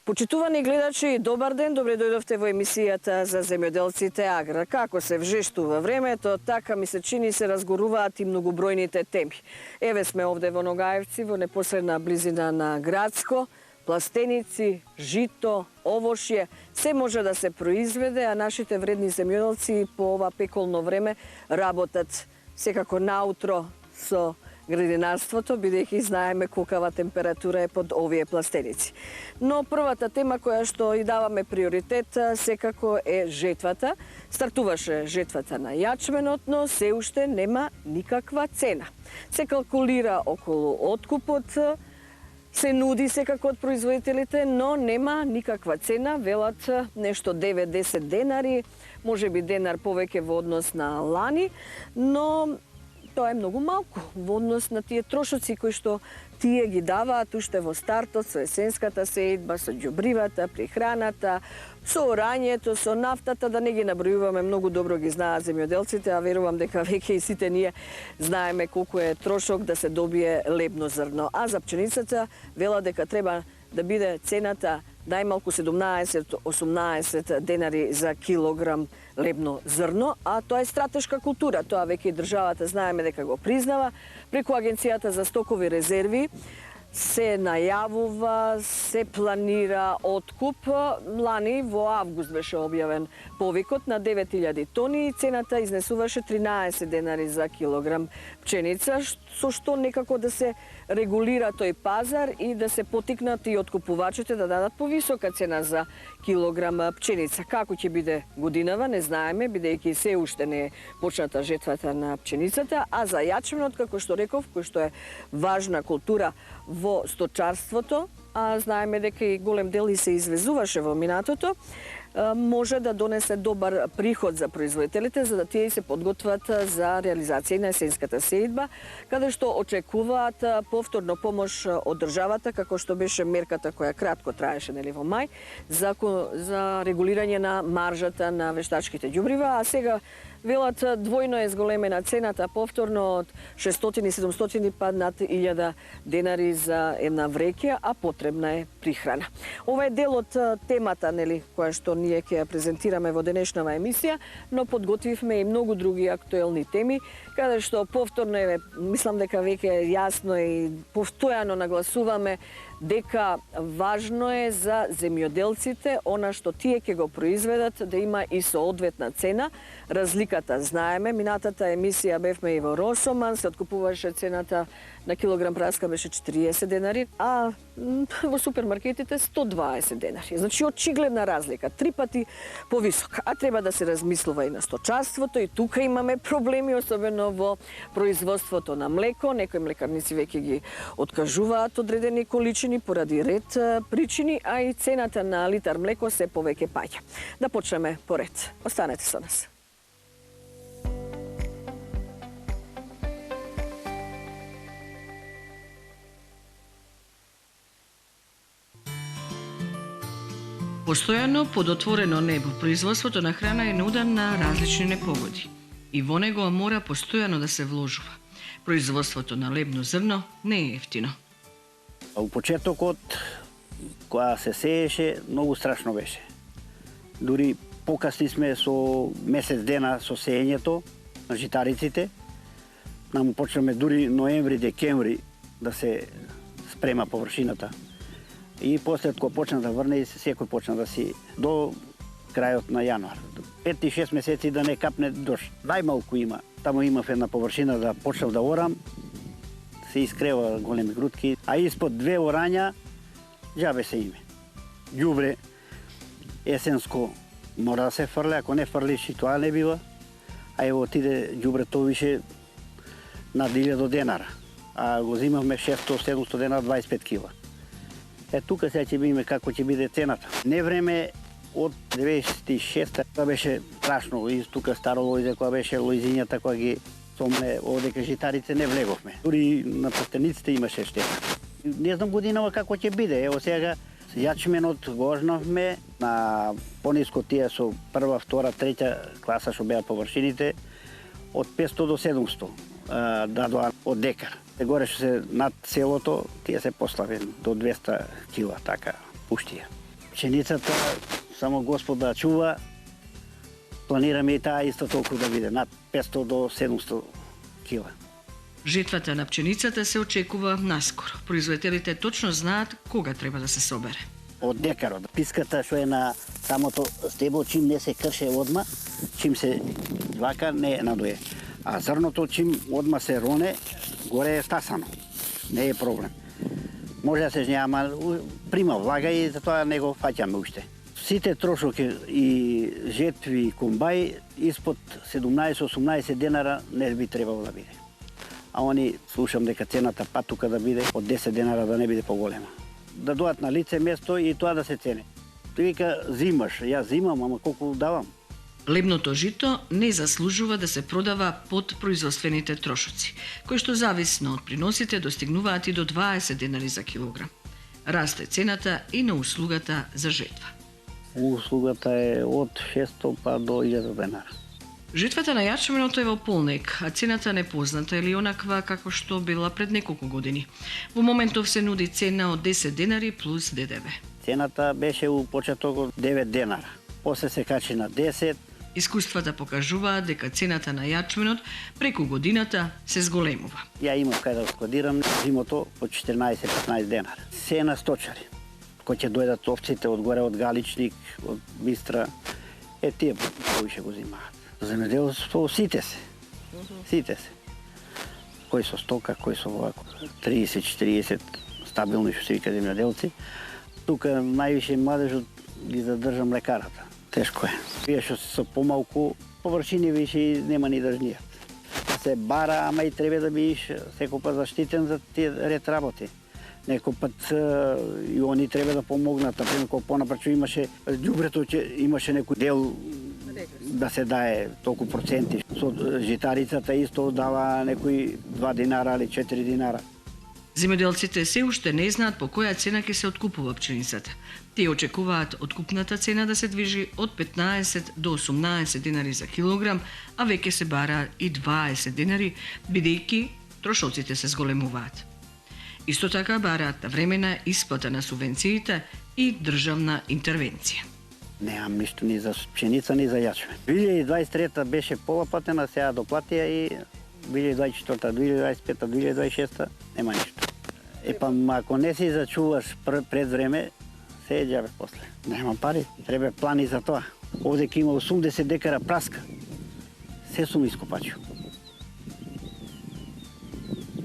Почитувани гледачи, добар ден, добре дојдовте во емисијата за земјоделците Агра. Како се вжештува времето, така ми се чини се разгоруваат и многобројните теми. Еве сме овде во Ногаевци, во непосредна близина на Градско, пластеници, жито, овошје, се може да се произведе, а нашите вредни земјоделци по ова пеколно време работат секако наутро со градинарството, бидејќи знаеме колкава температура е под овие пластеници. Но првата тема која што и даваме приоритет секако е жетвата. Стартуваше жетвата на јачменот, но се уште нема никаква цена. Се калкулира околу откупот, се нуди секако од производителите, но нема никаква цена, велат нешто 9-10 денари, можеби денар повеќе во однос на лани, но тоа е многу малку во однос на тие трошоци кои што тие ги даваат уште во стартот со есенската сеидба, со ѓубривата, прихраната, со орањето, со нафтата, да не ги набројуваме, многу добро ги знаат земјоделците, а верувам дека веќе и сите ние знаеме колку е трошок да се добие лебно зрно. А за пченицата вела дека треба да биде цената најмалку 17-18 денари за килограм лебно зрно, а тоа е стратешка култура. Тоа веќе и државата знаеме дека го признава. Преку Агенцијата за стокови резерви се најавува, се планира откуп. Лани во август беше објавен повикот на 9000 тони и цената изнесуваше 13 денари за килограм пченица, со што некако да се регулира тој пазар и да се потикнат и откупувачите да дадат повисока цена за килограм пченица. Како ќе биде годинава, не знаеме, бидејќи се уште не е почната жетвата на пченицата, а за јачменот, како што реков, кој што е важна култура во сточарството, а знаеме дека и голем дел и се извезуваше во минатото, може да донесе добар приход за производителите, за да тие се подготват за реализација на есенската сеидба, каде што очекуваат повторно помош од државата, како што беше мерката која кратко траеше во мај, за регулирање на маржата на вештачките ѓубрива, а сега велат двојно е зголемена цената повторно од 600-700 па над 1000 денари за една вреќа, а потребна е прихрана. Ова е дел од темата, која што ние ќе ја презентираме во денешнава емисија, но подготвивме и многу други актуелни теми, каде што повторно мислам дека веќе е јасно и постојано нагласуваме дека важно е за земјоделците она што тие ќе го произведат да има и соодветна цена. Разликата знаеме, минатата емисија бевме и во Росоман, се откупуваше цената на килограм праска беше 40 денари, а во супермаркетите 120 денари. Значи очигледна разлика, 3 пати повисока. А треба да се размислува и на сточарството, и тука имаме проблеми, особено во производството на млеко. Некои млекарници веќе ги откажуваат одредени количини поради ред причини, а и цената на литар млеко се повеќе паѓа. Да почнеме поред. Останете со нас. Постојано под отворено небо, производството на храна е на удар на различни непогоди. И во него мора постојано да се вложува. Производството на лебно зрно не е ефтино. У почетокот, кога се сееше, многу страшно беше. Дури покасни сме со месец дена со сеењето на житариците. Наму почнеме дури ноември, декември да се спрема површината. И после кога почна да врне, секој почна да си до крајот на јануар. 5-6 месеци да не капне дожд. Најмалку има. Таму имав една површина да почнав да орам, се искрева големи грудки, а испод 2 орања џабе се име. Ѓубре есенско мора да се фрле, ако не фрлиш и тоа не бива. А ево отиде ѓубрето више над 1000 денара, а го зимавме 600-700 денара 25 кила. Тука сега ќе видиме како ќе биде цената. Не време од 96-та, тоа беше страшно. И тука старо Лојзе, која беше лојзињата, која ги сомне одека житарице, не влеговме. Дури на пластениците имаше штета. Не знам годинава како ќе биде. Ево сега јачменот го ожнавме на пониско тие со прва, втора, трета класа што беа површините, од 500 до 700 дадоа од декар. Горе што се над селото, тие се послави до 200 кила, така, пуштија. Пшеницата само Господ да чува. Планираме и таа исто толку да биде, над 500 до 700 кила. Жетвата на пченицата се очекува наскоро. Производителите точно знаат кога треба да се собере. Од декарот. Писката што е на самото стебло, чим не се крше одма, чим се вака не надуе. А зрното чим одма се роне, горе е стасано. Не е проблем. Може да се жњава, прима влага и затоа не го фаќаме уште. Сите трошоки и жетви и комбај испод 17-18 денара не би требало да биде. А они слушам дека цената патука да биде од 10 денара да не биде поголема. Да дојат на лице место и тоа да се цени. Тој вика зимаш, јас зимам, ама колку давам. Лебното жито не заслужува да се продава под производствените трошоци, кои што зависно од приносите достигнуваат и до 20 денари за килограм. Расте цената и на услугата за жетва. Услугата е од 600 па до 1000 денара. Жетвата на јачменото е во полнек, а цената непозната или онаква како што била пред неколку години. Во моментов се нуди цена од 10 денари плюс ДДВ. Цената беше у почетокот 9 денара. После се качи на 10. Искуствата покажуваат дека цената на јачменот преку годината се зголемува. Ја имам кај да складирам зимото од 14-15 денара. Се на сточари. Кој ќе дојдат овците од горе, од Галичник, од Бистра, тие повише го зимаат. Земјоделство сите се. Сите се. Кој со стока, кој со овако 30-40 стабилни што се вика земјоделци. Тука највише младежот ги задржа млекарата. Тешко е. Вие што се со помалку површини више и нема ни да жнијат. Се бара, ама и треба да бидеш секој пат заштитен за тие ред работи. Некој пат и они треба да помогнат. Например, кога понапречу имаше ѓубрето, имаше некој дел да се дае толку проценти. Со житарицата исто дава некои 2 динара или 4 динара. Земјоделците се уште не знаат по која цена ќе се откупува пченицата. Тие очекуваат откупната цена да се движи од 15 до 18 динари за килограм, а веќе се бара и 20 динари, бидејќи трошоците се зголемуваат. Исто така бараат навремена исплата на субвенциите и државна интервенција. Немам ништо ни за пшеница, ни за јачмен. 2023 беше полапатена, сега доплатија и 2024, 2025, 2026 нема ништо. Епа, ако не си зачуваш пред време, се е џабе после. Нема пари, треба плани за тоа. Овде ке има 80 декара праска. Се сум ископачил.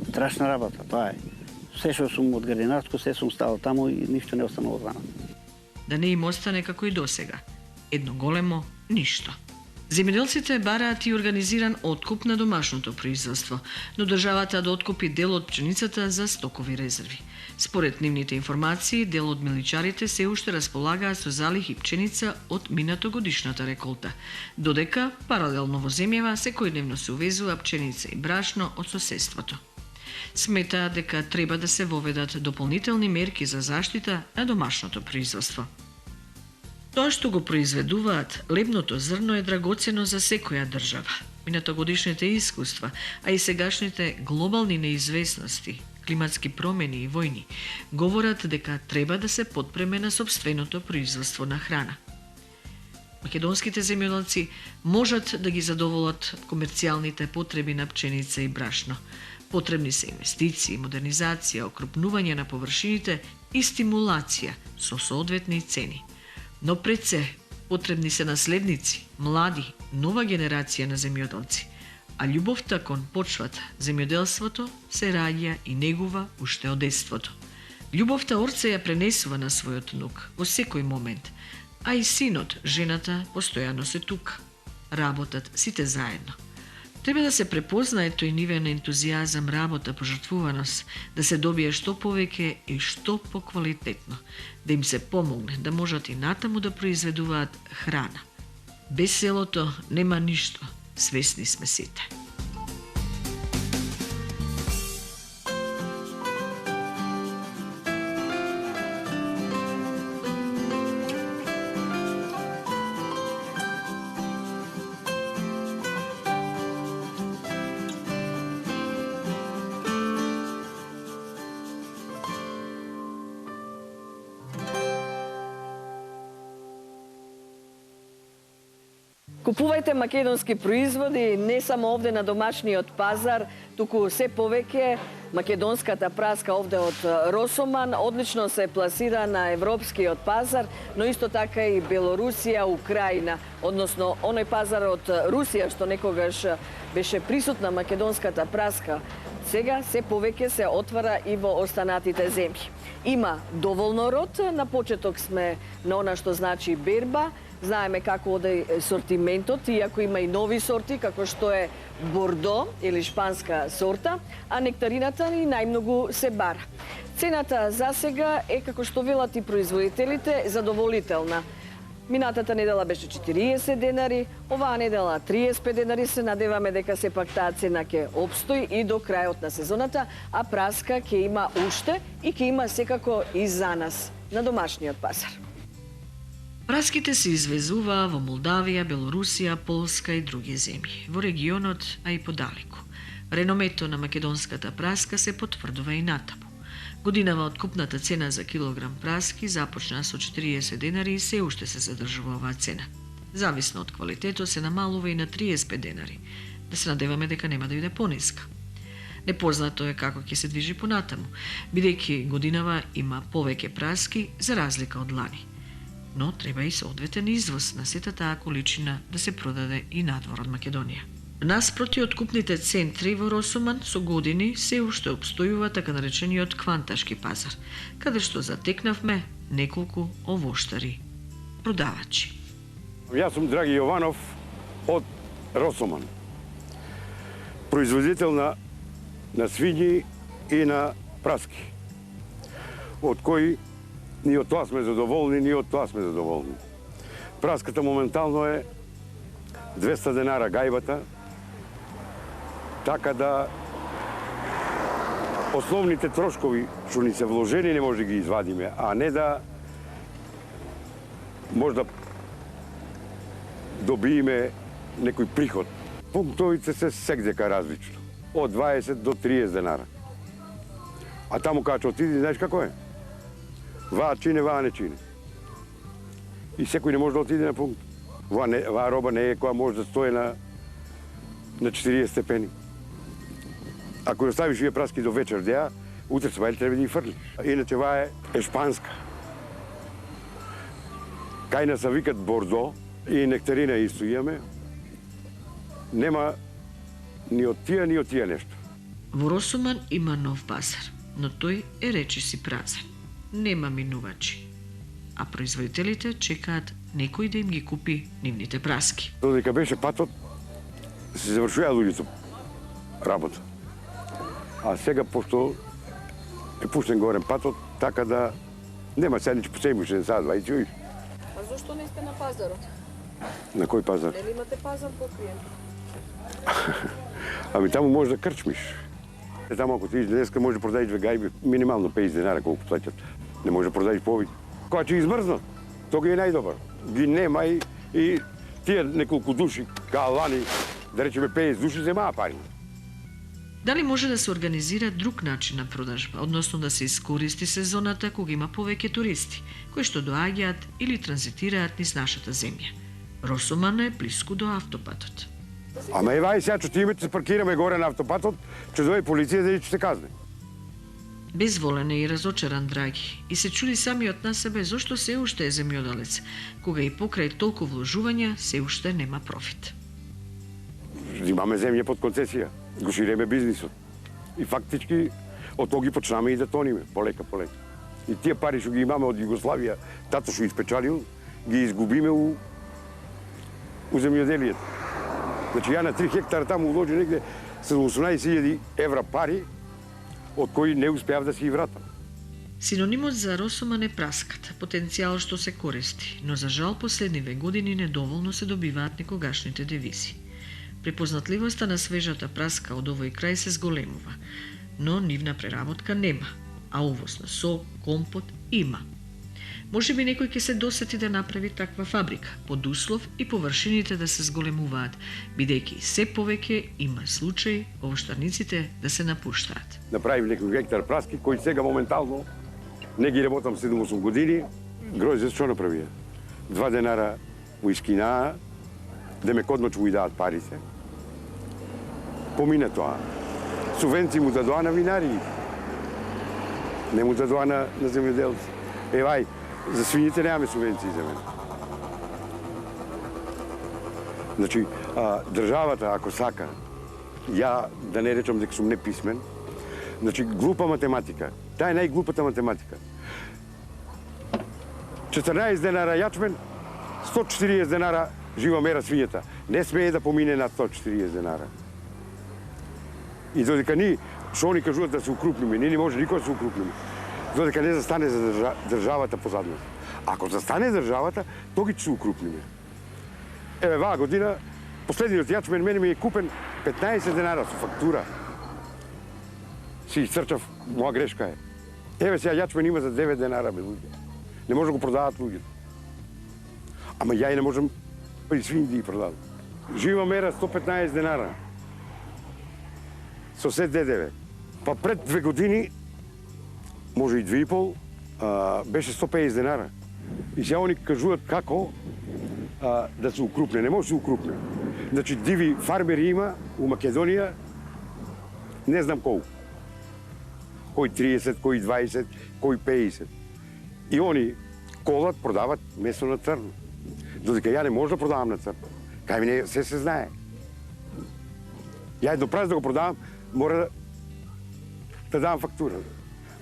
Страшна работа, тоа е. Се што сум од градинарско, се сум ставал таму и ништо не останало за нас. Да не им остане како и досега. Едно големо ништо. Земјоделците бараат и организиран откуп на домашното производство, но државата да откупи дел од пченицата за стокови резерви. Според нивните информации, дел од миличарите се уште располагаат со залихи пченица од минатогодишната реколта, додека паралелно во земјава секојдневно се увезува пченица и брашно од соседството. Сметаат дека треба да се воведат дополнителни мерки за заштита на домашното производство. Тоа што го произведуваат, лебното зрно е драгоцено за секоја држава. Минатогодишните искуства, а и сегашните глобални неизвестности, климатски промени и војни, говорат дека треба да се потпреме на сопственото производство на храна. Македонските земјоделци можат да ги задоволат комерцијалните потреби на пченица и брашно. Потребни се инвестиции, модернизација, окрупнување на површините и стимулација со соодветни цени. Но пред се, потребни се наследници, млади, нова генерација на земјоделци. А љубовта кон почвата, земјоделството, се раѓа и негува уште од детството. Љубовта орце ја пренесува на својот внук во секој момент, а и синот, жената, постојано се тука. Работат сите заедно. Треба да се препознае тој нивен ентузијазам, работа, пожртвуваност, да се добие што повеќе и што поквалитетно, да им се помогне да можат и натаму да произведуваат храна. Без селото нема ништо, свесни сме сите. Купувајте македонски производи не само овде на домашниот пазар, туку се повеќе македонската праска овде од Росоман одлично се пласира на европскиот пазар, но исто така и Белорусија, Украина, односно оној пазар од Русија што некогаш беше присутна македонската праска. Сега се повеќе се отвара и во останатите земји. Има доволно род, на почеток сме на она што значи берба, знаеме како оде сортиментот, иако има и нови сорти, како што е бордо или шпанска сорта, а нектарината ни најмногу се бара. Цената за сега е, како што велат и производителите, задоволителна. Минатата недела беше 40 денари, оваа недела 35 денари. Се надеваме дека сепак таа цена ќе обстои и до крајот на сезоната, а праска ќе има уште и ќе има секако и за нас на домашниот пазар. Праските се извезуваа во Молдавија, Белорусија, Полска и други земји, во регионот, а и подалеку. Реномето на македонската праска се потврдува и натаму. Годинава откупната цена за килограм праски започна со 40 денари и се уште се задржува оваа цена. Зависно од квалитетот се намалува и на 35 денари. Да се надеваме дека нема да биде пониска. Непознато е како ќе се движи понатаму, бидејќи годинава има повеќе праски за разлика од лани. Но треба и соодветен извоз на сета таа количина да се продаде и надвор од Македонија. Наспроти откупните центри во Росоман со години се уште обстојува така наречениот кванташки пазар, каде што затекнавме неколку овоштари продавачи. Јас сум Драги Јованов од Росоман, производител на свињи и на праски, од кои ние од тоа сме задоволни, Праската моментално е 200 денара гајбата, така да основните трошкови што ни се вложени не може да ги извадиме, а не да може да добиеме некој приход. Пунктовите се секдека различно, од 20 до 30 денара. А таму кога ќе отиди, знаеш како е? Ваа чине, ваа не чине. И секој не може да отиде на пункт. Ваа роба не е која може да стои на 40 степени. Ако ја ставиш вие праски до вечер деа, утре свајли треба да ги фрлиш. Иначе ваа е шпанска. Кај се викат бордо и нектарина исто имаме. Нема ни од тие нешто. Во Росоман има нов пазар, но тој е речиси празен. Нема минувачи, а производителите чекаат некој да им ги купи нивните праски. Додека беше патот, се завршуваја луѓето работа. А сега, пошто е пуштен горен патот, така да нема седнич по седмиш, не садва и чуиш. А зашто не сте на пазарот? На кој пазар? Нели имате пазар покриен? Ами таму може да крчмиш. Таму ако ти идеш днеска може да продадеш две гајби, минимално 50 денара колку плаќат. Не може да продадеш повеќе. Кога ќе измрзнат, тоа е најдобар. Ги нема и тие неколку души, кај лани, да речеме 50 души, земаа пари. Дали може да се организира друг начин на продажба, односно да се искористи сезоната кога има повеќе туристи, кои што доаѓаат или транзитираат низ нашата земја? Росоман е блиску до автопатот. Ама евај сега, што ти се паркираме горе на автопатот, ќе дојде полиција да ќе се казне. Безволен е и разочаран Драги и се чуди самиот на себе зошто се уште е земјоделец, кога и покрај толку вложувања се уште нема профит. Имаме земја под концесија, го ширеме бизнисот. И фактички од тоа ги почнаме и да тониме, полека. И тие пари што ги имаме од Југославија, тато што испечалил, ги изгубиме у земјоделието. Значи, ја на 3 хектара таму уложи негде 18.000 евра пари, од кои не успеав да си ги вратам. Синонимот за Росоман е праската, потенцијал што се користи, но за жал последниве години недоволно се добиваат некогашните девизи. Препознатливоста на свежата праска од овој крај се зголемува, но нивна преработка нема, а увоз на сок, компот има. Може би некој ќе се досети да направи таква фабрика, под услов и површините да се зголемуваат, бидејќи се повеќе има случаи овоштарниците да се напуштаат. Направив некој гектар праски, кои сега моментално не ги работам 7-8 години, грозе што направија. 2 денара му искинаа деме кодноч му и даат парите. Помине тоа. Субвенции му дадоа на винари. Не му дадоа на земјоделци. Евај, за свините немаме субвенции за мене. Значи, државата, ако сака, ја да не речам дека сум неписмен, значи, глупа математика. Таа е најглупата математика. 14 денара јачмен, 140 денара жива мера свињата. Не смее да помине на 140 денара. И додека ни, што они кажуваат да се укрупниме, ние не може никога да се укрупниме. Додека не застане за државата позадност. Ако застане државата, тоги ќе се укрупниме. Еве, ваа година, последниот јачмен мене ми е купен 15 денара со фактура. Си изцрчав, моја грешка е. Еве сега јачмен има за 9 денара, бе, луѓе. Не може да го продават луѓето. Ама ја и не можам при свињи да ги продадам. Жива мера 115 денара. Со се ДДВ. Па пред 2 години, може и 2,5, беше 150 денара. И сега они кажуваат како да се укрупне. Не може да се укрупне. Значи, диви фармери има у Македонија, не знам колку. Кој 30, кој 20, кој 50. И они колат, продават место на црно. Додека ја не може да продавам на црно. Кај мене се знае. Ја едно праз да го продавам, мора да давам фактура.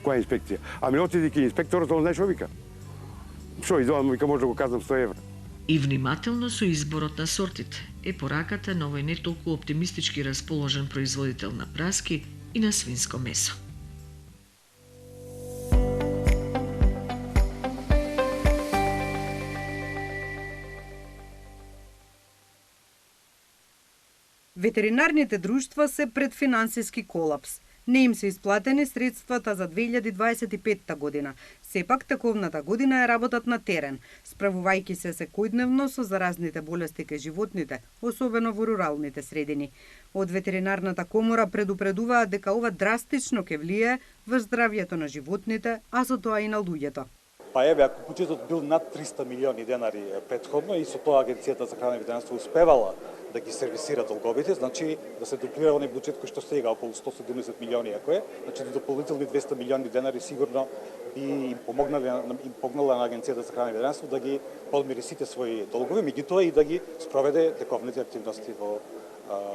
Која е инспекција? Ами отидејќи инспекторот, он знаеш што вика? Што идоам, вика, може да го казам 100 евра. И внимателно со изборот на сортите е пораката на овој не толку оптимистички расположен производител на праски и на свинско месо. Ветеринарните друштва се пред финансиски колапс. Не им се исплатени средствата за 2025 година. Сепак таковната година е работат на терен, справувајќи се секојдневно со заразните болести кај животните, особено во руралните средини. Од ветеринарната комора предупредуваат дека ова драстично ќе влијае врз здравјето на животните, а со тоа и на луѓето. Па еве, ако буџетот бил над 300 милиони денари претходно и со тоа Агенцијата за храна и ветеринарство успевала да ги сервисира долговите, значи да се дуплира оној буџет кој што сега околу 170 милиони ако е, значи дополнителни 200 милиони денари сигурно би им помогнала на Агенцијата за храна и ветеринарство да ги подмири сите своји долгови, меѓутоа и да ги спроведе тековните активности во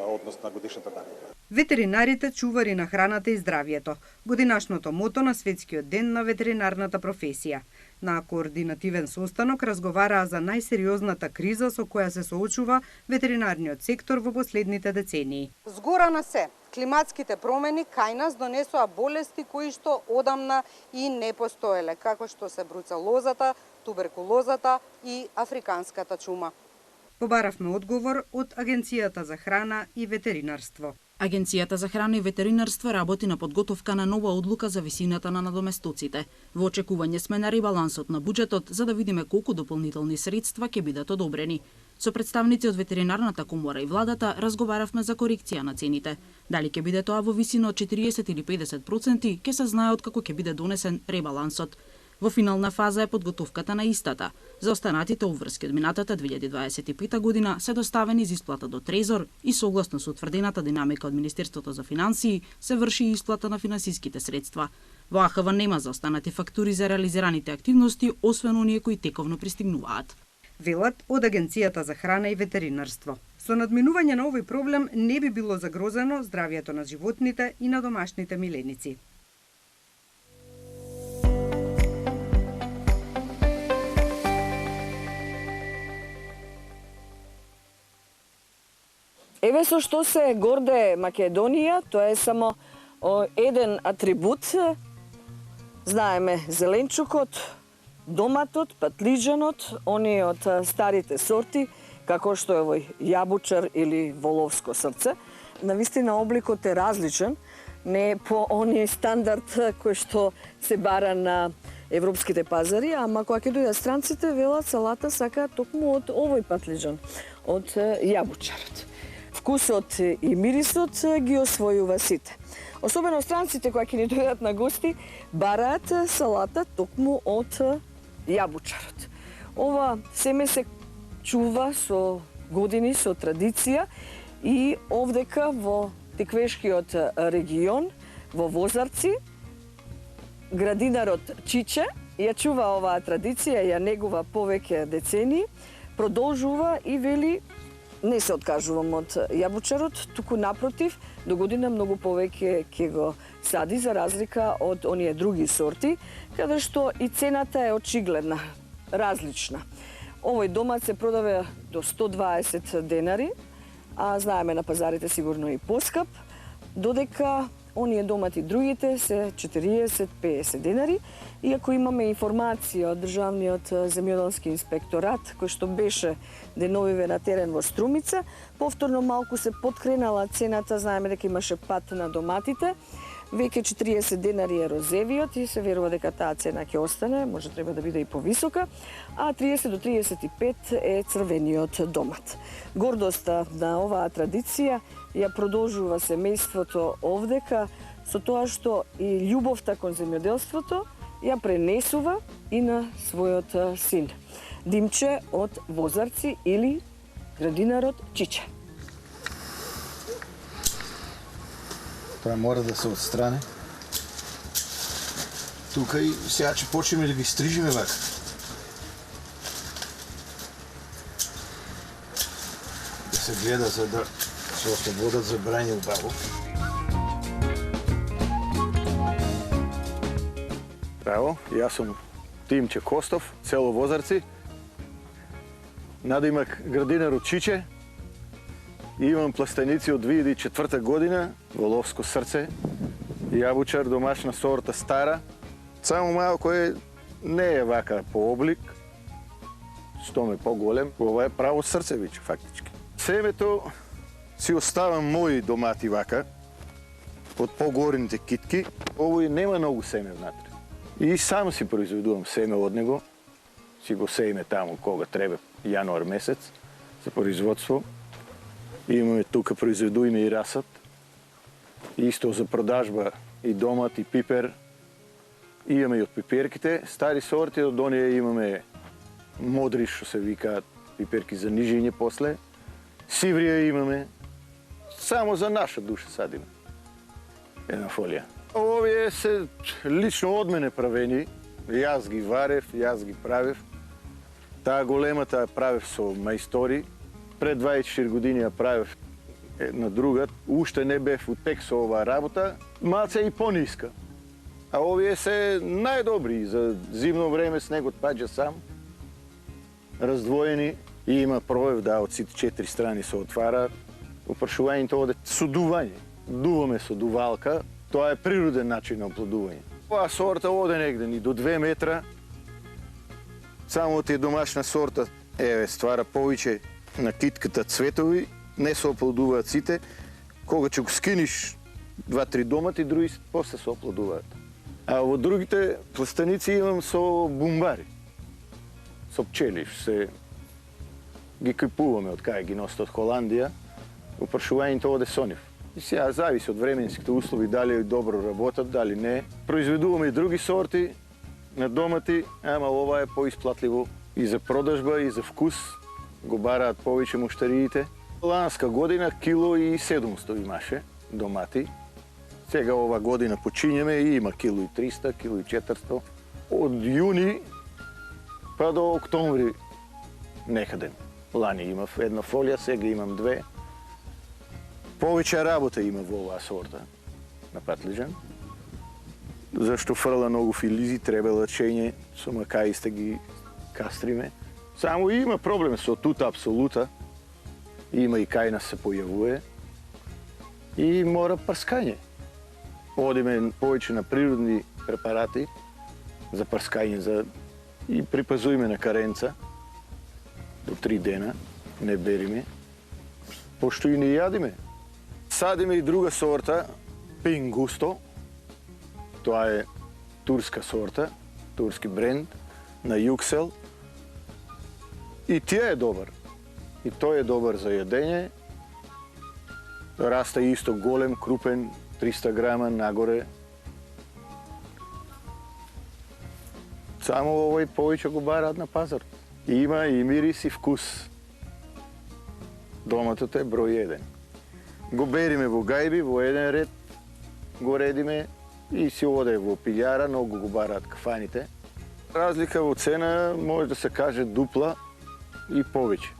однос на годишната награда. Ветеринарите чувари на храната и здравјето. Годинашното мото на Светскиот ден на ветеринарната професија. На координативен состанок разговараа за најсериозната криза со која се соочува ветеринарниот сектор во последните децении. Згора на се, климатските промени кај нас донесоа болести кои што одамна и не постоеле, како што се бруцелозата, туберкулозата и африканската чума. Побаравме одговор од Агенцијата за храна и ветеринарство. Агенцијата за храна и ветеринарство работи на подготовка на нова одлука за висината на надоместоците. Во очекување сме на ребалансот на буџетот за да видиме колку дополнителни средства ќе бидат одобрени. Со представници од ветеринарната комора и владата разговаравме за корекција на цените. Дали ќе биде тоа во висина од 40 или 50%, ќе се знае откако ќе биде донесен ребалансот. Во финална фаза е подготовката на истата. За останатите уврски од минатата 2025 година се доставени за исплата до Трезор и согласно со утврдената динамика од Министерството за финансии се врши исплата на финансиските средства. Во АХВ нема за останати фактури за реализираните активности, освен оние кои тековно пристигнуваат. Велат од Агенцијата за храна и ветеринарство. Со надминување на овој проблем не би било загрозено здравјето на животните и на домашните миленици. Еве со што се горде Македонија, тоа е само еден атрибут. Знаеме зеленчукот, доматот, патлиџанот, оние од старите сорти, како што е овој јабучар или воловско срце. Навистина обликот е различен, не по оние стандард кој што се бара на европските пазари, ама кога ќе дојдат странците, велат салата сака токму од овој патлиџан, од јабучарот. Вкусот и мирисот ги освојува сите. Особено странците кои ќе ни дојдат на гости, бараат салата токму од јабучарот. Ова семе се чува со години со традиција и овдека во Теквешкиот регион, во Возарци, градинарот Чиче ја чува оваа традиција, ја негува повеќе децении, продолжува и вели не се откажувам од јабучарот, туку напротив, до година многу повеќе ќе го сади за разлика од оние други сорти, каде што и цената е очигледна, различна. Овој домат се продава до 120 денари, а знаеме на пазарите сигурно и поскап, додека оние домати другите се 40-50 денари. Иако имаме информација од Државниот земјоделски инспекторат, кој што беше деновиве на терен во Струмица, повторно малку се подкренала цената, знаеме дека имаше пат на доматите, веќе 40 денари е розевиот и се верува дека таа цена ќе остане, може треба да биде и повисока, а 30 до 35 е црвениот домат. Гордоста на оваа традиција ја продолжува семејството овдека со тоа што и љубовта кон земјоделството ја пренесува и на својот син. Димче од Возарци или градинарот Чиче. Тоа мора да се отстрани. Тука и сега ќе почнеме да ги стрижиме вака. Да се гледа за да се ослободат за брање убаво. Ево, јас сум Димче Костов, село Возарци. Надимак градинарот Чиче. И имам пластеници од 2004 година во Ловско срце. Јабучар, домашна сорта стара. Само малко не е вака по облик. Што ме поголем, ова е право срцевич фактички. Семето си оставам мои домати вака, од погорните китки. Овој нема многу семе внатре. И сам си произведувам семе од него. Си го сееме таму кога треба, јануар месец, за производство. Имаме тука произведуваме и расат. Исто за продажба и домат, и пипер. Имаме и од пиперките, стари сорти, од оние имаме модри, што се викаат, пиперки за нижење после. Сиврија имаме, само за наша душа садиме. Една фолија. Овие се лично од мене правени, јас ги варев, јас ги правев. Таа големата ја правев со мајстори. Пред 24 години ја правев една друга, уште не бев утек со оваа работа, малце и пониска. А овие се најдобри за зимно време, снегот паѓа сам, раздвоени и има проев да од сите 4 страни се отвара. Опрашувањето оде со дување. Дуваме со дувалка, тоа е природен начин на оплодување. Оваа сорта оде негде ни до 2 метра. Само тие домашна сорта, ствара повеќе на китката цветови, не се оплодуваат сите. Кога ќе го скиниш 2-3 домати, други после се оплодуваат. А во другите пластаници имам со бумбари, со пчели, се ги купуваме од кај ги носат од Холандија. Опрашувањето оде со нив. И сега зависи од временските услови, дали добро работат, дали не. Произведуваме и други сорти на домати, ама ова е поисплатливо и за продажба, и за вкус. Го бараат повеќе муштариите. Ланска година кило и 700 имаше домати. Сега ова година почињеме и има кило и 300, кило и 400. Од јуни па до октомври некаде. Лани имав една фолија, сега имам 2. Повеќе работа има во оваа сорта на патлижан. Зашто фрла многу филизи, треба лачење, со макаисте ги кастриме. Само има проблем со тута апсолута, има и кај нас се појавува и мора прскање. Одиме повеќе на природни препарати за прскање и припазуиме на каренца до 3 дена, не бериме, пошто и не јадиме. Садиме и друга сорта, Пингусто, тоа е турска сорта, турски бренд на Юксел. И тие е добар. И тој е добар за јадење. Расте исто голем, крупен, 300 грама нагоре. Само овој повеќе го бараат на пазар. Има и мирис и вкус. доматот е број 1. Го бериме во гајби, во еден ред, го редиме и си оде во пилјара, многу го бараат кафаните. Разлика во цена може да се каже дупла и повеќе.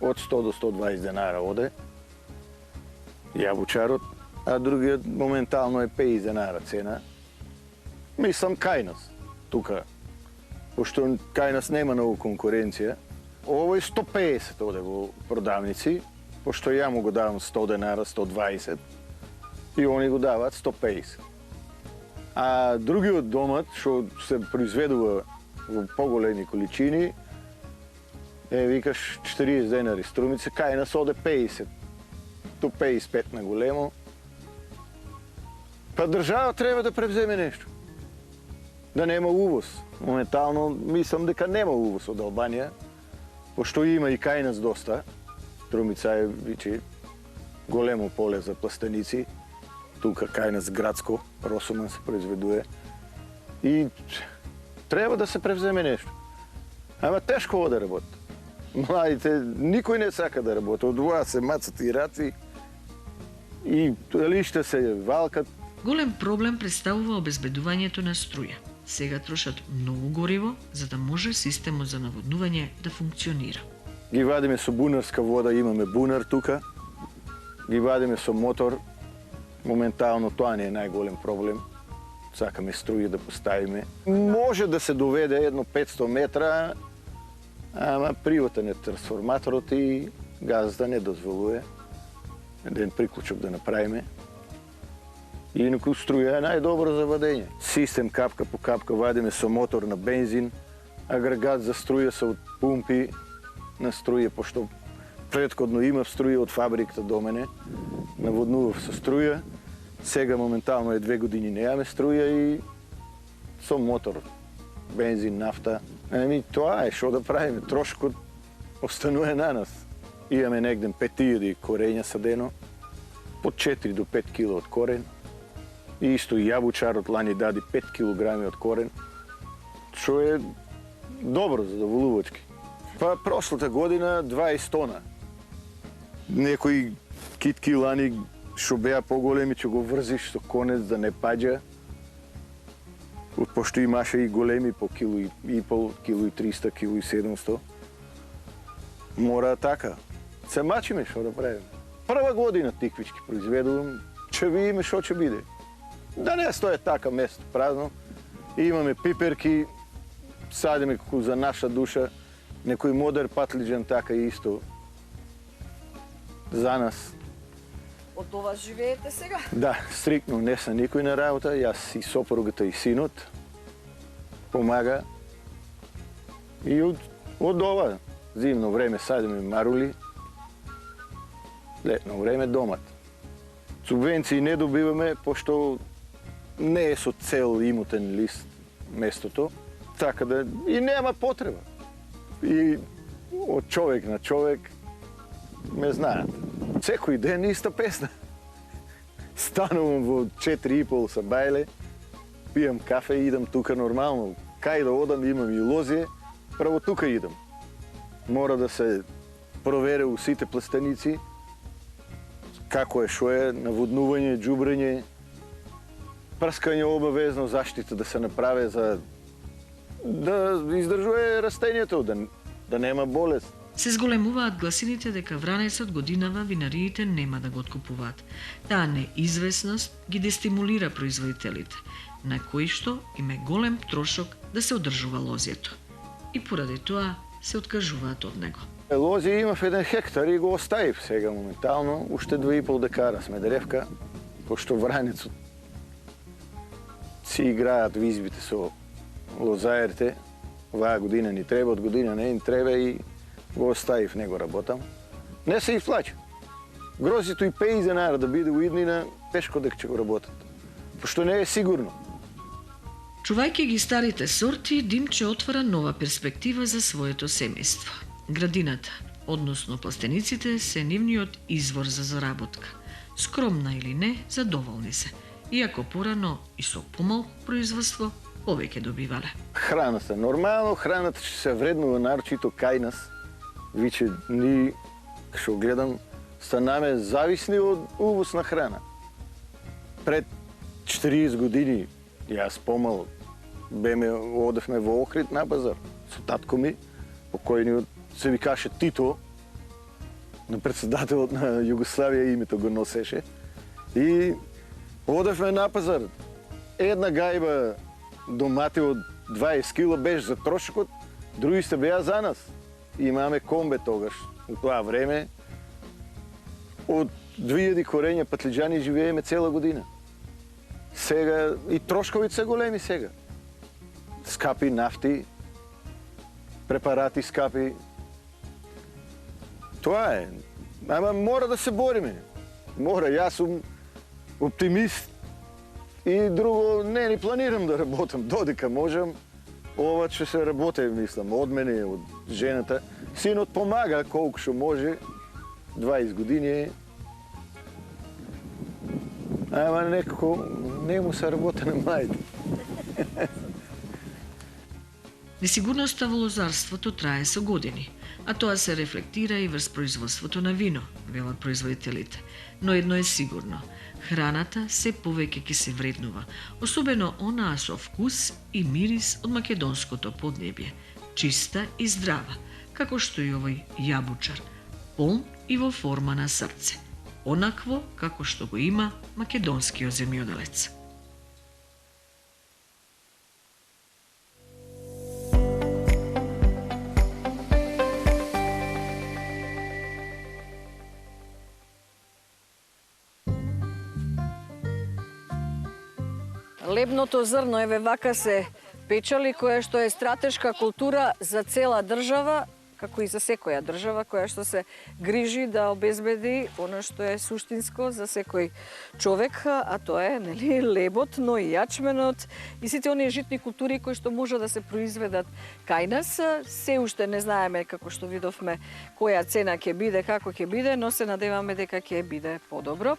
Од 100 до 120 денара оде јабучарот, а другиот моментално е 50 денара цена. Мислам кај нас, тука, пошто кај нас нема многу конкуренција. Овој 150 оде во продавници, пошто ја му го давам 100 денара, 120, и они го даваат 150. А другиот домат, што се произведува во поголеми количини, викаш 40 денари струмица, кај нас оде 50 до 55 на големо. Па држава треба да превземе нешто. Да нема увоз. Моментално мислам дека нема увоз од Албанија, пошто има и кај нас доста. Струмица е вичи големо поле за пластеници. Тука кај нас градско, Росоман се произведува. И треба да се превземе нешто. Ама тешко оде да работи. Младите, никој не сака да работи. Одвоја се мацат и раци и лиште се валкат. Голем проблем представува обезбедувањето на струја. Сега трошат многу гориво за да може системот за наводнување да функционира. Ги вадиме со бунарска вода, имаме бунар тука. Ги вадиме со мотор. Моментално тоа не е најголем проблем. Сакаме струја да поставиме. Може да се доведе едно 500 метра, ама приватен е трансформаторот и газда не дозволува еден приклучок да направиме. Инаку струја е најдобро за вадење. Систем капка по капка вадиме со мотор на бензин, агрегат за струја се од пумпи на струја, пошто претходно имав струја од фабриката до мене, наводнував со струја. Сега моментално е 2 години неаме струја и со мотор, бензин, нафта. Тоа е што да правиме, трошкот останува на нас. Имаме негден 5000 корења садено, по 4 до 5 кг од корен. И исто јабучарот лани дади 5 кг од корен, што е добро задоволувачки. Па прошлата година 20 тона. Некои китки лани што беа поголеми, ќе го врзиш со конец да не паѓа. Пошто имаше и големи по кило и пол, кило и 300, кило и 700. Мора така. Се мачиме што да правиме. Прва година тиквички произведувам, ќе видиме што ќе биде. Да не стои така место празно. Имаме пиперки, садиме како за наша душа, некој модер патлиџан така исто за нас. Од ова живеете сега? Да, стрикно не са никој на работа, јас и сопругата и синот помага. И од ова зимно време садиме марули, летно време домат. Субвенции не добиваме, пошто не е со цел имотен лист местото, така да и нема потреба. И од човек на човек ме знаат. Секој ден иста песна. Станувам во 4:30 са бајле, пијам кафе и идам тука нормално. Кај да одам, имам и лозие, право тука идам. Мора да се провере у сите пластеници, како е, шо е, наводнување, џубрење, прскање обавезно, заштита да се направи за да издржува растението, да нема болест. Се зголемуваат гласините дека вранецот годинава винариите нема да го откупуваат. Таа неизвестност ги дестимулира производителите, на кои што им е голем трошок да се одржува лозието. И поради тоа се откажуваат од него. Лозија имав 1 хектар и го оставив сега моментално, уште 2,5 декара сме древка, пошто вранецот си играат во избите со лозаерите. Оваа година ни треба, од година не ни треба и го оставив, не го работам. Не се и плаќа. Грозито и 50 денара да биде у иднина, тешко дека ќе го работат. Пошто не е сигурно. Чувајќи ги старите сорти, Димче отвара нова перспектива за своето семејство. Градината, односно пластениците, се нивниот извор за заработка. Скромна или не, задоволни се. Иако порано и со помалку производство, повеќе добивале. Храната. Нормално храната ќе се вреднува нарочито кај нас. Виче ни што гледам, станаме зависни од увоз на храна. Пред 40 години, јас помал, одевме во Охрид на пазар со татко ми, покојниот се викаше Тито, на председателот на Југославија името го носеше. И одевме на пазар. Една гајба домати од 20 кила беше за трошокот, другите беа за нас. Имаме комбе тогаш. У тоа време од 2000 корења патлиџани живееме цела година. Сега и трошковите се големи сега. Скапи нафти, препарати скапи. Тоа е. Ама мора да се бориме. Мора, јас сум оптимист и друго не планирам да работам. Додека можам, ова ќе се работе, мислам, од мене, од жената. Синот помага колку што може, 20 години. Ама некако не му се работа на мајте. Несигурноста во лозарството трае со години, а тоа се рефлектира и врз производството на вино, велат производителите. Но едно е сигурно, храната се повеќе ќе се вреднува, особено онаа со вкус и мирис од македонското поднебје, чиста и здрава, како што и овој јабучар, полн и во форма на срце, онакво како што го има македонскиот земјоделец. Лебното зрно еве вака се печали, која што е стратешка култура за цела држава, како и за секоја држава, која што се грижи да обезбеди она што е суштинско за секој човек, а тоа е нели лебот, но и јачменот и сите оние житни култури кои што може да се произведат кај нас. Се уште не знаеме, како што видовме, која цена ќе биде, како ќе биде, но се надеваме дека ќе биде подобро.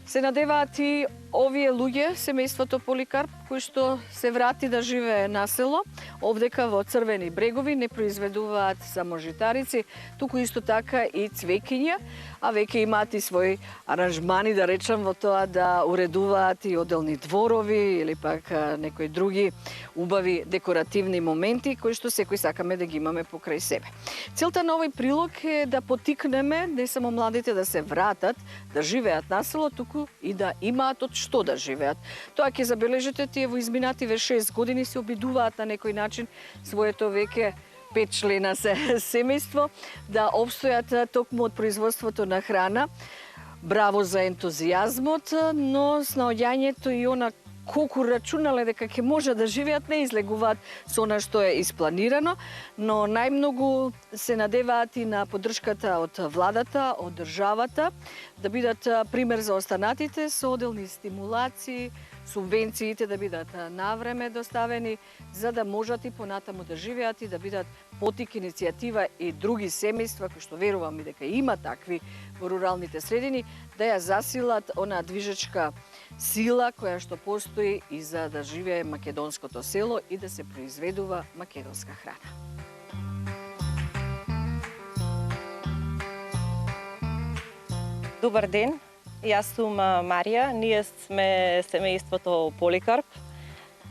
Се надеваат и овие луѓе, семејството Поликарп, кои што се врати да живее на село, овдека во Црвени брегови, не произведуваат само житарици, туку исто така и цвеќиња, а веќе имаат и своји аранжмани, да речам, во тоа да уредуваат и оделни дворови или пак некои други убави декоративни моменти кои што секој сакаме да ги имаме покрај себе. Целта на овој прилог е да потикнеме не само младите да се вратат, да живеат на село, туку и да имаат од што да живеат. Тоа ќе забележите, тие во изминативе 6 години се обидуваат на некој начин своето веќе 5 члена семејство да обстојат токму од производството на храна. Браво за ентузијазмот, но с наоѓањето и она колку рачунале дека ќе може да живеат, не излегуваат со она што е испланирано, но најмногу се надеваат и на поддршката од владата, од државата, да бидат пример за останатите со оделни стимулации, субвенциите да бидат навреме доставени, за да можат и понатаму да живеат и да бидат потик иницијатива и други семејства, кои што верувам и дека има такви во руралните средини, да ја засилат онаа движечка сила која што постои и за да живее македонското село и да се произведува македонска храна. Добар ден, јас сум Марија, ние сме семејството Поликарп.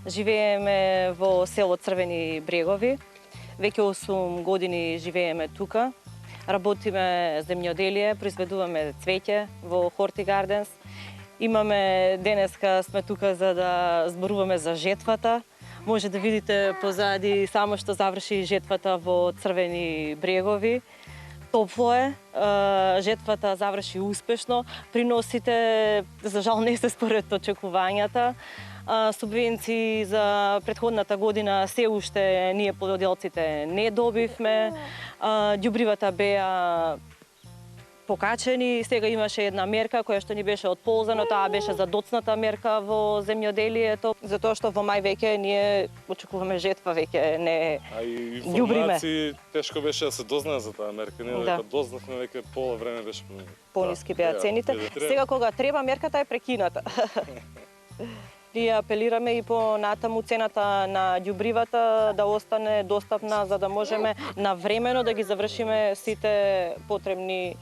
Живееме во село Црвени брегови. Веќе 8 години живееме тука. Работиме земјоделие, произведуваме цвеќе во Хорти Гарденс. Имаме, денеска сме тука за да зборуваме за жетвата. Може да видите позади само што заврши жетвата во Црвени брегови. Топло е, жетвата заврши успешно, приносите за жал не се според очекувањата. Субвенции за претходната година се уште ние пододелците не добивме. Ѓубривата беа покачени, сега имаше една мерка која што ни беше од полза, но таа беше за доцната мерка во земјоделието, затоа што во мај веќе ние очекуваме жетва, веќе не ѓубриме. А и информации тешко беше да се дознае за таа мерка, ние дека дознавме веќе пола време беше пониски беа цените. Сега кога треба мерката е прекината. Ние апелираме и по натаму цената на ѓубривата да остане достапна за да можеме навремено да ги завршиме сите потребни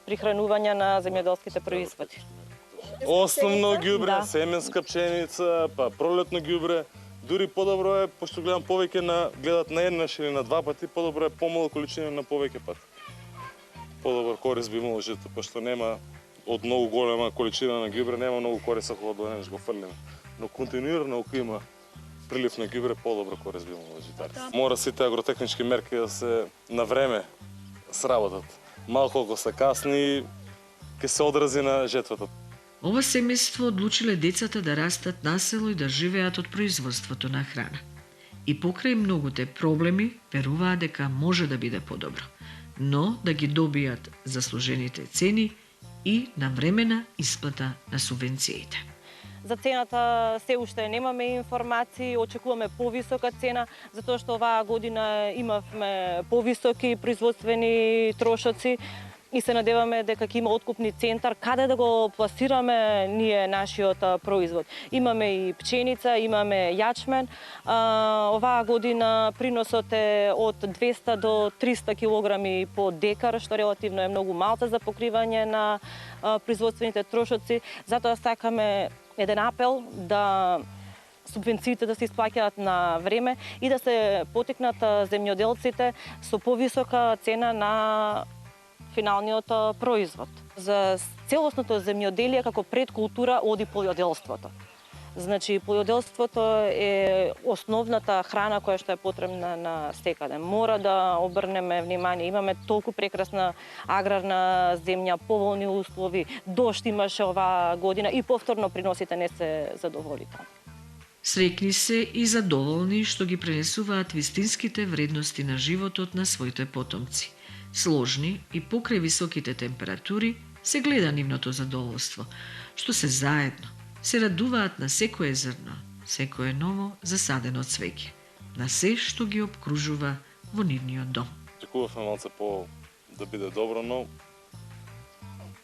прихранување на земјоделските производи. Основно ѓубре, Да. семенска пшеница, па пролетно ѓубре. Дури подобро е, пошто гледам повеќе гледат на еднаш или на два пати, подобро е помала количина на повеќе пати. Подобар корис би имало жито, пошто нема од многу голема количина на ѓубре, нема многу корис ако го еднаш го фрлиме. Но континуирано ако има прилив на ѓубре, подобро корис би имало житарите. Мора сите агротехнички мерки да се на време сработат. Малку ако се касни, ќе се одрази на жетвата. Ова семејство одлучиле децата да растат на село и да живеат од производството на храна. И покрај многуте проблеми, веруваат дека може да биде подобро, но да ги добијат заслужените цени и навремена исплата на субвенциите. За цената се уште немаме информации, очекуваме повисока цена, затоа што оваа година имавме повисоки производствени трошоци и се надеваме дека ќе има откупни центар каде да го пласираме ние нашиот производ. Имаме и пченица, имаме јачмен. Оваа година приносот е од 200 до 300 килограми по декар, што релативно е многу малку за покривање на производствените трошоци. Затоа сакаме еден апел да субвенциите да се исплаќаат на време и да се потикнат земјоделците со повисока цена на финалниот производ. За целосното земјоделие како предкултура оди појоделството. Значи, појоделството е основната храна која што е потребна на секаде. Мора да обрнеме внимание. Имаме толку прекрасна аграрна земја, поволни услови, дожд имаше оваа година и повторно приносите не се задоволителни. Среќни се и задоволни што ги пренесуваат вистинските вредности на животот на своите потомци. Сложни и покрај високите температури се гледа нивното задоволство, што се заедно се радуваат на секое зрно, секое ново засадено цвеќе, на се што ги обкружува во нивниот дом. Очекувавме малце по да биде добро, но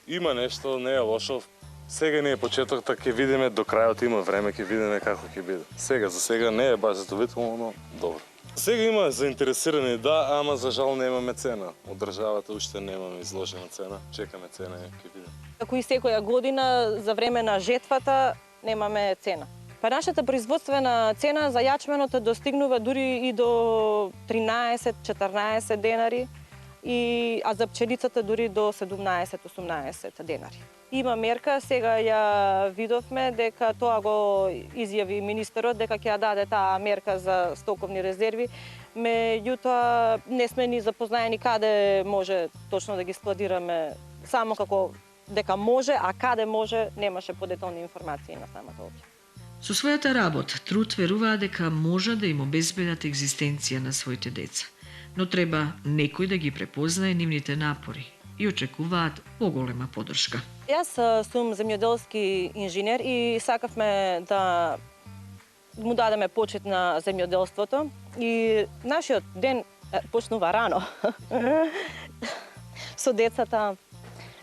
има нешто, не е лошо. Сега не е почетокта, ќе видиме до крајот, има време, ќе видиме како ќе биде. Сега, за сега не е баш задоволително, но добро. Сега има заинтересирани, да, ама за жал немаме цена. Од државата уште немаме изложена цена. Чекаме цена и ќе видиме. Како и секоја година, за време на жетвата немаме цена. Па нашата производствена цена за јачменот достигнува дури и до 13-14 денари, а за пченицата дури до 17-18 денари. Има мерка, сега ја видовме дека тоа го изјави министерот дека ќе ја даде таа мерка за стоковни резерви, меѓутоа не сме ни запознаени каде може точно да ги складираме, само како дека може, а каде може немаше подетални информации на самата опција. Со својата работа, труд веруваат дека може да им обезбедат екзистенција на своите деца, но треба некој да ги препознае нивните напори и очекуваат поголема поддршка. Јас сум земјоделски инженер и сакавме да му дадеме почит на земјоделството и нашиот ден почнува рано. Со децата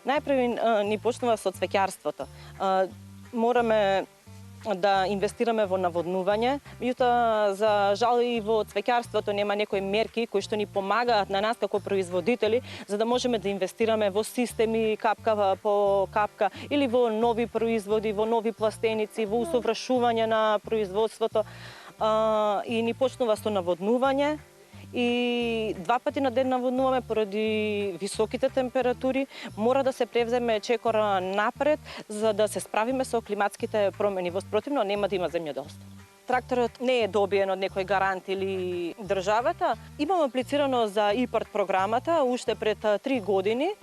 најпрви ни почнува со цвеќарството. Мораме да инвестираме во наводнување, меѓутоа за жал и во цвеќарството нема некои мерки кои што ни помагаат на нас како производители за да можеме да инвестираме во системи капка по капка или во нови производи, во нови пластеници, во усовршување на производството и ни почнува со наводнување. И 2 пати на ден наводнуваме поради високите температури. Мора да се превземе чекора напред за да се справиме со климатските промени. Во спротивно нема да има земјоделство. Тракторот не е добиен од некој гарант или државата. Имам аплицирано за ИПАРТ програмата уште пред 3 години.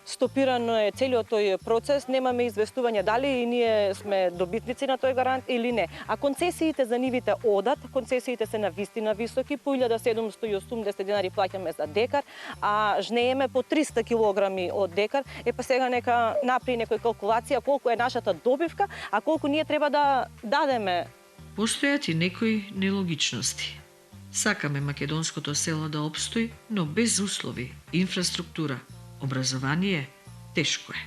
Стопирано е целиот тој процес, немаме известување дали и ние сме добитници на тој гарант или не. А концесиите за нивите одат, концесиите се навистина високи, по 1780 денари плаќаме за декар, а жнееме по 300 килограми од декар. Па сега нека направи некој калкулација колку е нашата добивка, а колку ние треба да дадеме. Постојат и некои нелогичности. Сакаме македонското село да опстои, но без услови, инфраструктура, образование тешко е.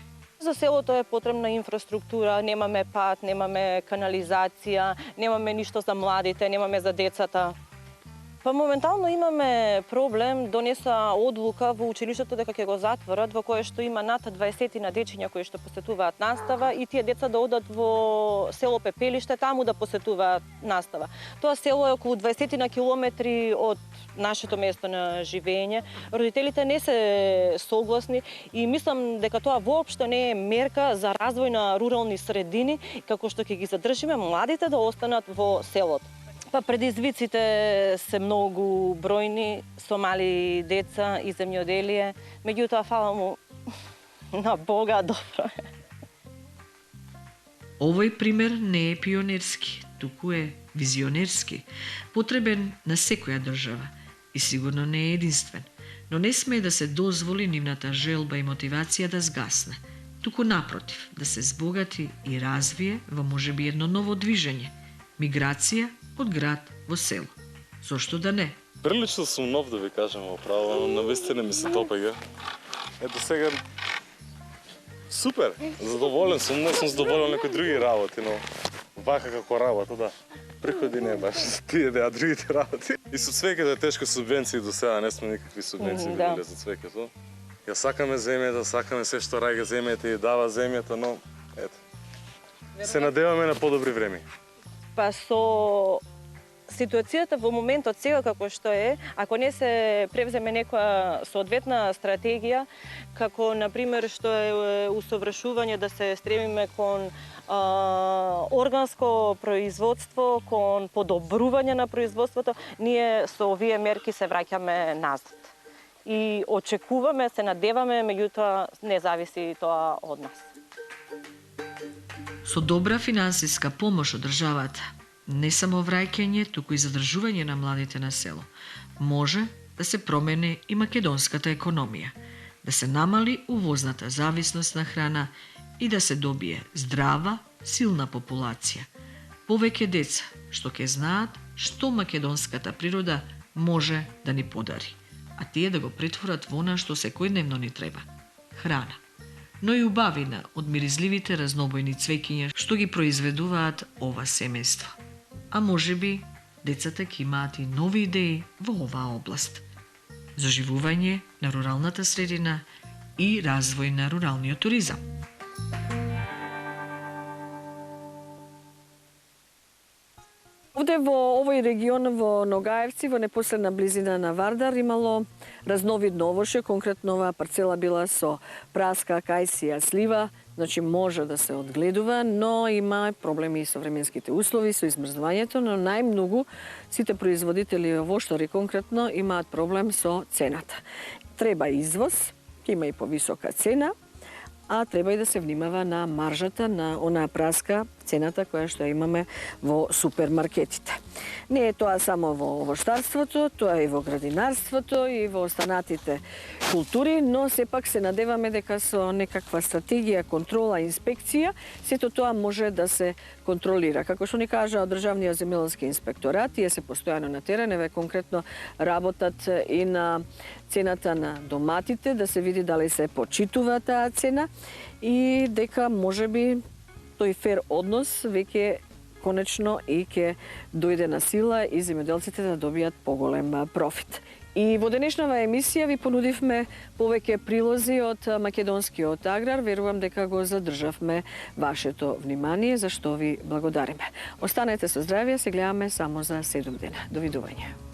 За селото е потребна инфраструктура, немаме пат, немаме канализација, немаме ништо за младите, немаме за децата. Па моментално имаме проблем, донеса одлука во училиштето дека ќе го затворат, во кое што има над 20 на дечиња кои што посетуваат настава и тие деца да одат во село Пепелиште таму да посетуваат настава. Тоа село е околу 20 на километри од нашето место на живење. Родителите не се согласни и мислам дека тоа воопшто не е мерка за развој на рурални средини, како што ќе ги задржиме младите да останат во селото. Па предизвиците се многу бројни, со мали деца и земјоделие, меѓутоа фала му на Бога добро е. Овој пример не е пионерски, туку е визионерски, потребен на секоја држава и сигурно не е единствен, но не смее да се дозволи нивната желба и мотивација да згасне, туку напротив, да се збогати и развие во можеби едно ново движење, миграција од град во село. Зошто да не? Прилично сум нов, да ви кажам право, но навистина ми се допаѓа. Ето сега супер, задоволен сум, не сум задоволен некои други работи, но вака како работа, да. Приходи не баш тие да другите работи. И со цвеќето е тешко субвенции до сега, не сме никакви субвенции виделе за цвеќето. Ја сакаме земјата, сакаме се што раѓа земјата и дава земјата, но ето. Се надеваме на подобри време. Па со ситуацијата во моментот сега како што е, ако не се превземе некоја соодветна стратегија, како например што е усовршување да се стремиме кон органско производство, кон подобрување на производството, ние со овие мерки се враќаме назад. И очекуваме, се надеваме, меѓутоа не зависи тоа од нас. Со добра финансиска помош од државата, не само враќање, туку и задржување на младите на село, може да се промени и македонската економија, да се намали увозната зависност на храна и да се добие здрава, силна популација. Повеќе деца што ќе знаат што македонската природа може да ни подари, а тие да го претворат во она што секојдневно ни треба – храна. Но и убавина од миризливите разнобојни цвеќиња што ги произведуваат ова семејство. А можеби децата ќе имаат и нови идеи во оваа област. Заживување на руралната средина и развој на руралниот туризам. Овде во овој регион во Ногаевци, во непосредна близина на Вардар, имало разновидно овошје, конкретно оваа парцела била со праска, кајсија, слива, значи може да се одгледува, но има проблеми со временските услови, со измрзнувањето, но најмногу сите производители овоштари конкретно имаат проблем со цената. Треба извоз, има и повисока цена, а треба и да се внимава на маржата на онаа праска, цената која што имаме во супермаркетите. Не е тоа само во овоштарството, тоа е и во градинарството и во останатите култури, но сепак се надеваме дека со некаква стратегија, контрола, инспекција, сето тоа може да се контролира. Како што ни кажа од Државниот земјоделски инспекторат, тие се постојано на терен, еве конкретно работат и на цената на доматите, да се види дали се почитува таа цена и дека можеби тој фер однос веќе конечно и ќе дојде на сила и земјоделците да добијат поголем профит. И во денешнава емисија ви понудивме повеќе прилози од македонскиот аграр. Верувам дека го задржавме вашето внимание, за што ви благодариме. Останете со здравје, се гледаме само за 7 дена. Довидување.